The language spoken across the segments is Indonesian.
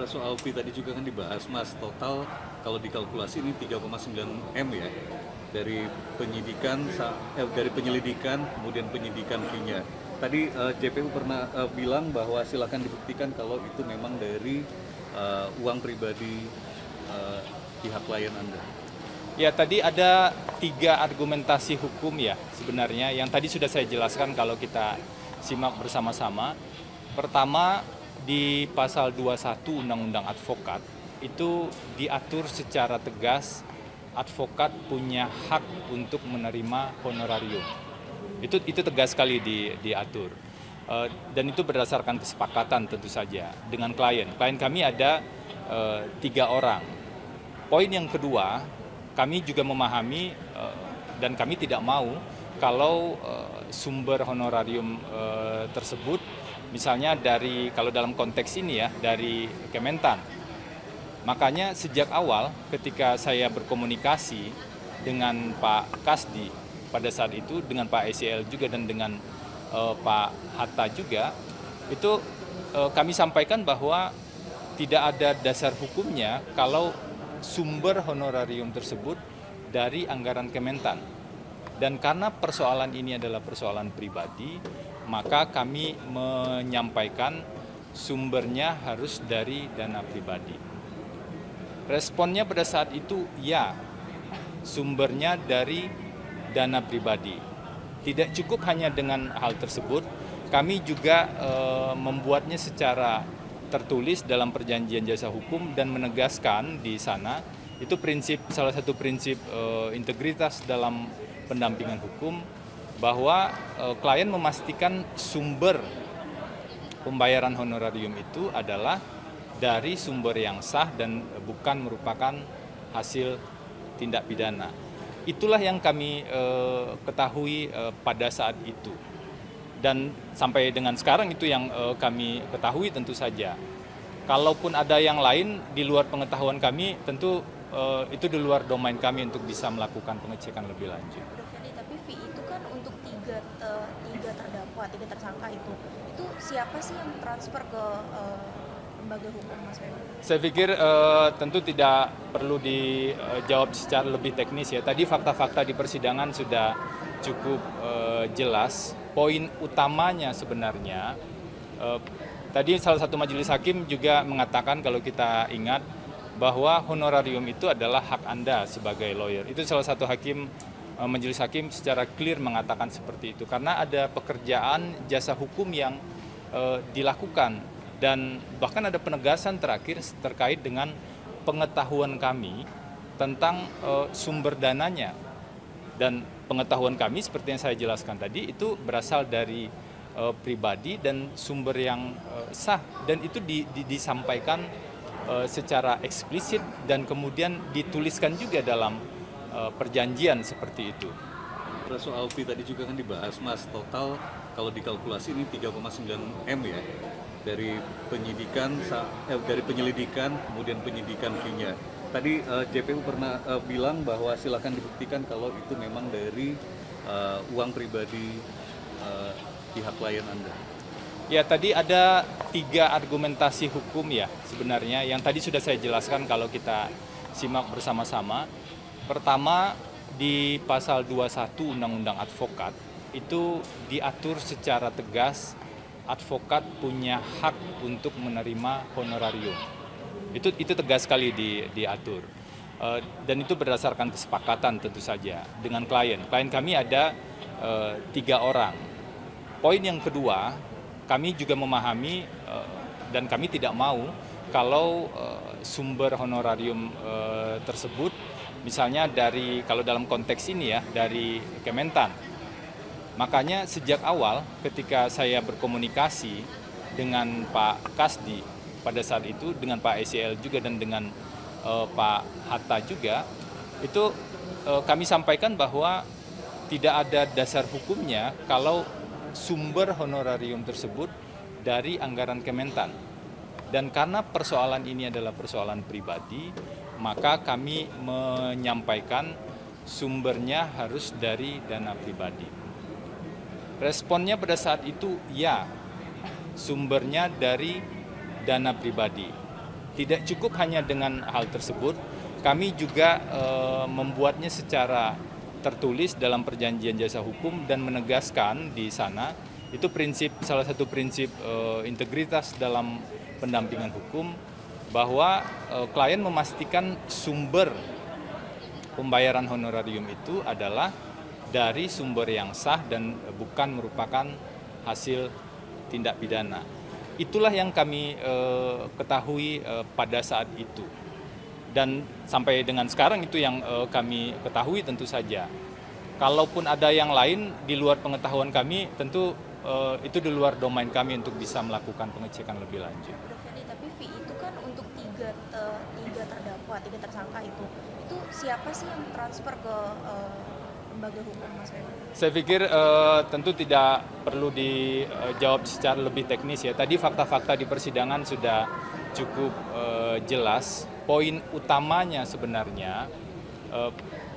Soal fee tadi juga kan dibahas, Mas. Total kalau dikalkulasi ini 3,9 M ya. Dari dari penyelidikan kemudian penyidikan fee-nya. Tadi JPU pernah bilang bahwa silakan dibuktikan kalau itu memang dari uang pribadi pihak klien Anda. Ya, tadi ada 3 argumentasi hukum ya sebenarnya yang tadi sudah saya jelaskan kalau kita simak bersama-sama. Pertama, di pasal 21 Undang-Undang Advokat itu diatur secara tegas advokat punya hak untuk menerima honorarium. Itu tegas sekali diatur. Dan itu berdasarkan kesepakatan tentu saja dengan klien. Klien kami ada 3 orang. Poin yang kedua, kami juga memahami dan kami tidak mau kalau sumber honorarium tersebut misalnya kalau dalam konteks ini ya dari Kementan. Makanya sejak awal ketika saya berkomunikasi dengan Pak Kasdi pada saat itu, dengan Pak SEL juga dan dengan Pak Hatta juga, itu kami sampaikan bahwa tidak ada dasar hukumnya kalau sumber honorarium tersebut dari anggaran Kementan. Dan karena persoalan ini adalah persoalan pribadi, maka kami menyampaikan sumbernya harus dari dana pribadi. Responnya pada saat itu, ya, sumbernya dari dana pribadi. Tidak cukup hanya dengan hal tersebut, kami juga membuatnya secara tertulis dalam perjanjian jasa hukum dan menegaskan di sana itu salah satu prinsip integritas dalam pendampingan hukum bahwa klien memastikan sumber pembayaran honorarium itu adalah dari sumber yang sah dan bukan merupakan hasil tindak pidana. Itulah yang kami ketahui pada saat itu. Dan sampai dengan sekarang itu yang kami ketahui tentu saja. Kalaupun ada yang lain di luar pengetahuan kami, tentu itu di luar domain kami untuk bisa melakukan pengecekan lebih lanjut. Tapi fee itu kan untuk tiga terdakwa, 3 tersangka itu siapa sih yang transfer ke lembaga hukum, Mas Ferry? Saya pikir tentu tidak perlu dijawab secara lebih teknis ya. Tadi fakta-fakta di persidangan sudah cukup jelas. Poin utamanya sebenarnya, tadi salah satu majelis hakim juga mengatakan kalau kita ingat bahwa honorarium itu adalah hak Anda sebagai lawyer. Itu salah satu majelis hakim secara clear mengatakan seperti itu. Karena ada pekerjaan jasa hukum yang dilakukan dan bahkan ada penegasan terakhir terkait dengan pengetahuan kami tentang sumber dananya. Dan pengetahuan kami seperti yang saya jelaskan tadi itu berasal dari pribadi dan sumber yang sah dan itu disampaikan secara eksplisit dan kemudian dituliskan juga dalam perjanjian seperti itu. Soal fee tadi juga kan dibahas, Mas. Total kalau dikalkulasi ini 3,9 M ya. Dari penyelidikan kemudian penyidikan fee-nya. Tadi JPU pernah bilang bahwa silakan dibuktikan kalau itu memang dari uang pribadi pihak klien Anda. Ya, tadi ada 3 argumentasi hukum ya sebenarnya yang tadi sudah saya jelaskan kalau kita simak bersama-sama. Pertama, di pasal 21 Undang-Undang Advokat itu diatur secara tegas advokat punya hak untuk menerima honorarium. Itu tegas sekali diatur. Dan itu berdasarkan kesepakatan tentu saja dengan klien. Klien kami ada 3 orang. Poin yang kedua, kami juga memahami dan kami tidak mau kalau sumber honorarium tersebut misalnya kalau dalam konteks ini ya dari Kementan. Makanya sejak awal ketika saya berkomunikasi dengan Pak Kasdi pada saat itu, dengan Pak SEL juga dan dengan Pak Hatta juga, itu kami sampaikan bahwa tidak ada dasar hukumnya kalau sumber honorarium tersebut dari anggaran Kementan. Dan karena persoalan ini adalah persoalan pribadi, maka kami menyampaikan sumbernya harus dari dana pribadi. Responnya pada saat itu, ya, sumbernya dari dana pribadi. Tidak cukup hanya dengan hal tersebut, kami juga membuatnya secara tertulis dalam perjanjian jasa hukum dan menegaskan di sana itu salah satu prinsip integritas dalam pendampingan hukum bahwa klien memastikan sumber pembayaran honorarium itu adalah dari sumber yang sah dan bukan merupakan hasil tindak pidana. Itulah yang kami ketahui pada saat itu. Dan sampai dengan sekarang itu yang kami ketahui tentu saja. Kalaupun ada yang lain di luar pengetahuan kami, tentu itu di luar domain kami untuk bisa melakukan pengecekan lebih lanjut. Tapi V itu kan untuk tiga tersangka itu siapa sih yang transfer ke lembaga hukum, Mas Ferry? Saya pikir tentu tidak perlu dijawab secara lebih teknis ya. Tadi fakta-fakta di persidangan sudah cukup jelas. Poin utamanya sebenarnya,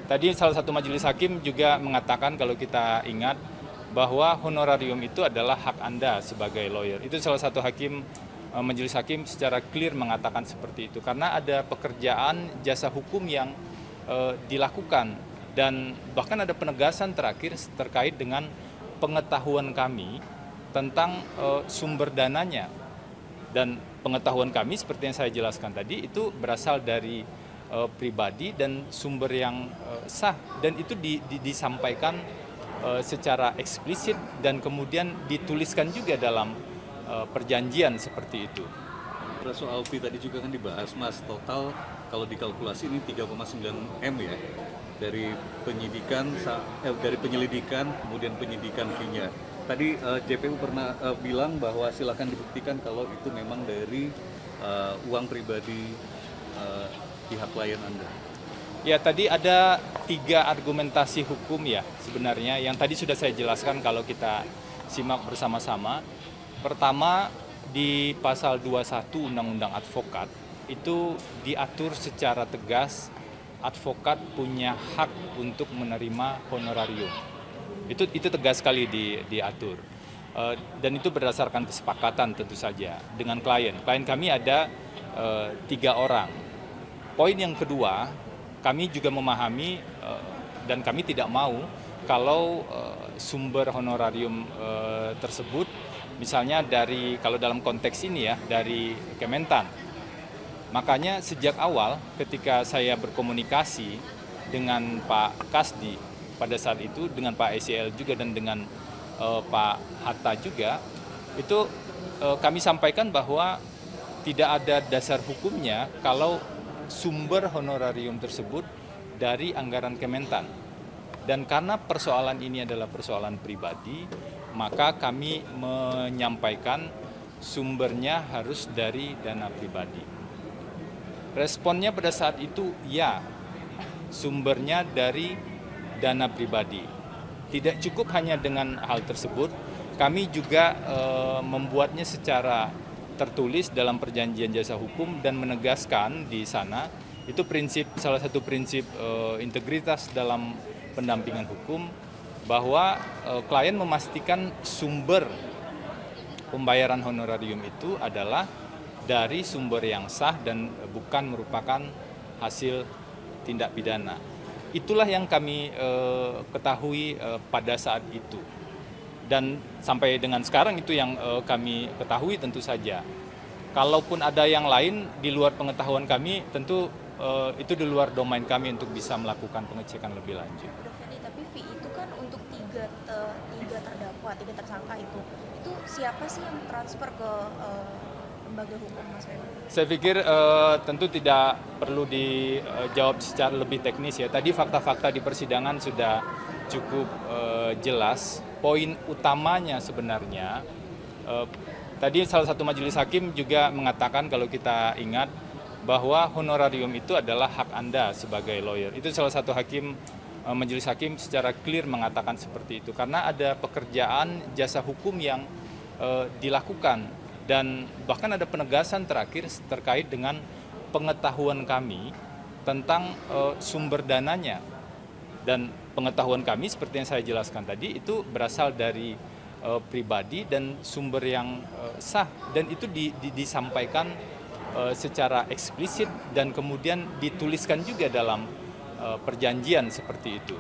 tadi salah satu majelis hakim juga mengatakan kalau kita ingat bahwa honorarium itu adalah hak Anda sebagai lawyer. Itu salah satu majelis hakim secara clear mengatakan seperti itu. Karena ada pekerjaan jasa hukum yang dilakukan. Dan bahkan ada penegasan terakhir terkait dengan pengetahuan kami tentang sumber dananya. Dan pengetahuan kami seperti yang saya jelaskan tadi itu berasal dari pribadi dan sumber yang sah. Dan itu disampaikan secara eksplisit dan kemudian dituliskan juga dalam perjanjian seperti itu. Soal fee tadi juga kan dibahas, Mas. Total kalau dikalkulasi ini 3,9 M ya. Dari penyelidikan kemudian penyidikan fee-nya. Tadi JPU pernah bilang bahwa silakan dibuktikan kalau itu memang dari uang pribadi pihak klien Anda. Ya, tadi ada 3 argumentasi hukum ya sebenarnya yang tadi sudah saya jelaskan kalau kita simak bersama-sama. Pertama, di pasal 21 Undang-Undang Advokat itu diatur secara tegas advokat punya hak untuk menerima honorarium. Itu tegas sekali diatur. Dan itu berdasarkan kesepakatan tentu saja dengan klien. Klien kami ada 3 orang. Poin yang kedua, kami juga memahami dan kami tidak mau kalau sumber honorarium tersebut misalnya kalau dalam konteks ini ya dari Kementan. Makanya sejak awal ketika saya berkomunikasi dengan Pak Kasdi pada saat itu, dengan Pak ECL juga dan dengan Pak Hatta juga, itu kami sampaikan bahwa tidak ada dasar hukumnya kalau sumber honorarium tersebut dari anggaran Kementan. Dan karena persoalan ini adalah persoalan pribadi, maka kami menyampaikan sumbernya harus dari dana pribadi. Responnya pada saat itu, ya, sumbernya dari dana pribadi. Tidak cukup hanya dengan hal tersebut, kami juga membuatnya secara tertulis dalam perjanjian jasa hukum dan menegaskan di sana, itu salah satu prinsip integritas dalam pendampingan hukum, bahwa klien memastikan sumber pembayaran honorarium itu adalah dari sumber yang sah dan bukan merupakan hasil tindak pidana. Itulah yang kami ketahui pada saat itu. Dan sampai dengan sekarang itu yang kami ketahui tentu saja. Kalaupun ada yang lain di luar pengetahuan kami, tentu itu di luar domain kami untuk bisa melakukan pengecekan lebih lanjut. Tapi V itu kan untuk tiga tersangka itu siapa sih yang transfer ke lembaga hukum, Mas Ferry? Saya pikir tentu tidak perlu dijawab secara lebih teknis ya. Tadi fakta-fakta di persidangan sudah cukup jelas. Poin utamanya sebenarnya, tadi salah satu majelis hakim juga mengatakan kalau kita ingat bahwa honorarium itu adalah hak Anda sebagai lawyer. Itu salah satu majelis hakim secara clear mengatakan seperti itu. Karena ada pekerjaan jasa hukum yang dilakukan. Dan bahkan ada penegasan terakhir terkait dengan pengetahuan kami tentang sumber dananya. Dan pengetahuan kami seperti yang saya jelaskan tadi itu berasal dari pribadi dan sumber yang sah. Dan itu disampaikan secara eksplisit dan kemudian dituliskan juga dalam perjanjian seperti itu.